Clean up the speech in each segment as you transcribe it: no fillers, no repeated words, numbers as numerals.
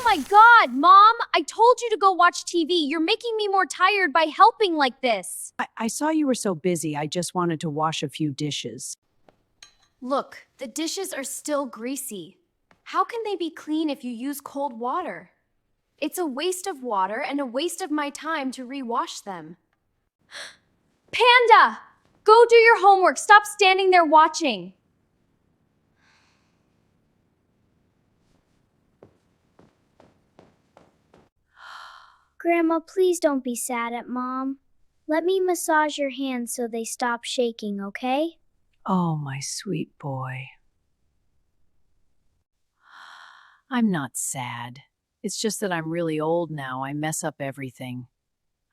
my God, Mom! I told you to go watch TV. You're making me more tired by helping like this. I saw you were so busy. I just wanted to wash a few dishes. Look, the dishes are still greasy. How can they be clean if you use cold water? It's a waste of water and a waste of my time to rewash them. Panda! Go do your homework. Stop standing there watching. Grandma, please don't be sad at Mom. Let me massage your hands so they stop shaking, okay? Oh, my sweet boy. I'm not sad. It's just that I'm really old now. I mess up everything.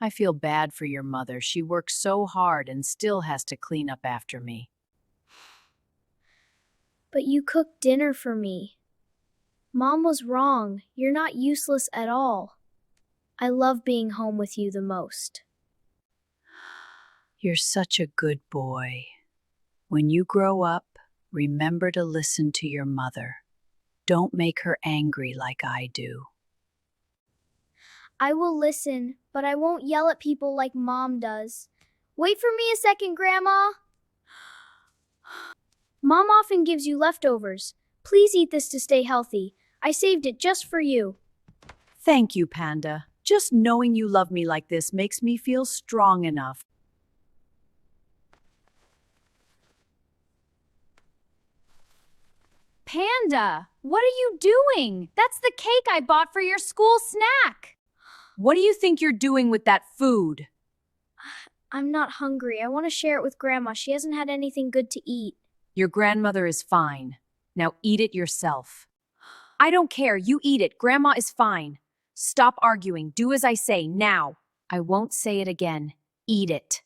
I feel bad for your mother. She works so hard and still has to clean up after me. But you cooked dinner for me. Mom was wrong. You're not useless at all. I love being home with you the most. You're such a good boy. When you grow up, remember to listen to your mother. Don't make her angry like I do. I will listen, but I won't yell at people like Mom does. Wait for me a second, Grandma. Mom often gives you leftovers. Please eat this to stay healthy. I saved it just for you. Thank you, Panda. Just knowing you love me like this makes me feel strong enough. Panda, what are you doing? That's the cake I bought for your school snack. What do you think you're doing with that food? I'm not hungry. I want to share it with Grandma. She hasn't had anything good to eat. Your grandmother is fine. Now eat it yourself. I don't care. You eat it. Grandma is fine. Stop arguing. Do as I say now. I won't say it again. Eat it.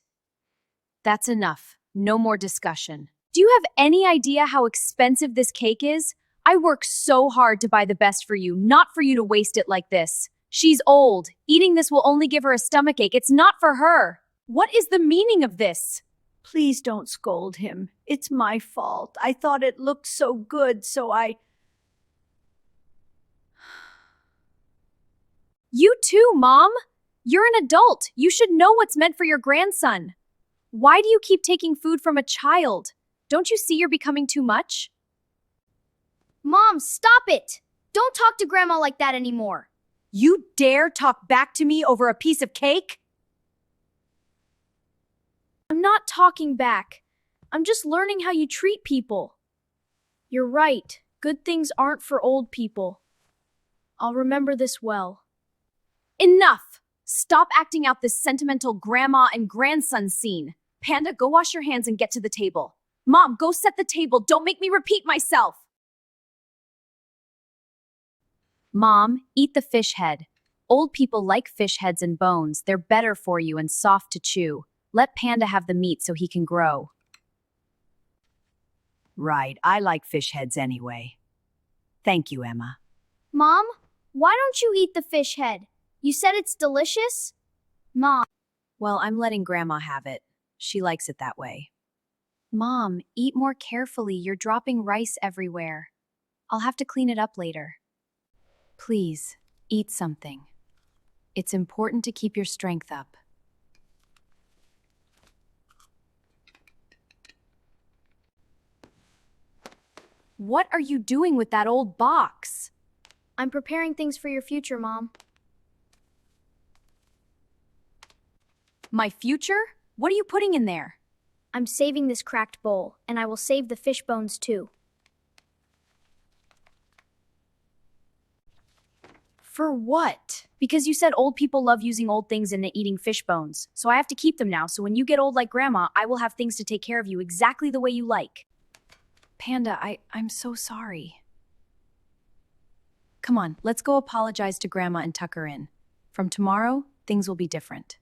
That's enough. No more discussion. Do you have any idea how expensive this cake is? I work so hard to buy the best for you, not for you to waste it like this. She's old. Eating this will only give her a stomachache. It's not for her. What is the meaning of this? Please don't scold him. It's my fault. I thought it looked so good, so I... You too, Mom. You're an adult. You should know what's meant for your grandson. Why do you keep taking food from a child? Don't you see you're becoming too much? Mom, stop it! Don't talk to Grandma like that anymore. You dare talk back to me over a piece of cake? I'm not talking back. I'm just learning how you treat people. You're right. Good things aren't for old people. I'll remember this well. Enough! Stop acting out this sentimental grandma and grandson scene. Panda, go wash your hands and get to the table. Mom, go set the table. Don't make me repeat myself. Mom, eat the fish head. Old people like fish heads and bones. They're better for you and soft to chew. Let Panda have the meat so he can grow. Right, I like fish heads anyway. Thank you, Emma. Mom, why don't you eat the fish head? You said it's delicious? Mom. Well, I'm letting Grandma have it. She likes it that way. Mom, eat more carefully. You're dropping rice everywhere. I'll have to clean it up later. Please, eat something. It's important to keep your strength up. What are you doing with that old box? I'm preparing things for your future, Mom. My future? What are you putting in there? I'm saving this cracked bowl, and I will save the fish bones too. For what? Because you said old people love using old things and eating fish bones. So I have to keep them now, so when you get old like Grandma, I will have things to take care of you exactly the way you like. Panda, I'm so sorry. Come on, let's go apologize to Grandma and tuck her in. From tomorrow, things will be different.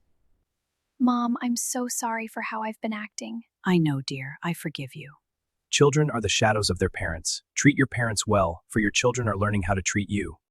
Mom, I'm so sorry for how I've been acting. I know, dear. I forgive you. Children are the shadows of their parents. Treat your parents well, for your children are learning how to treat you.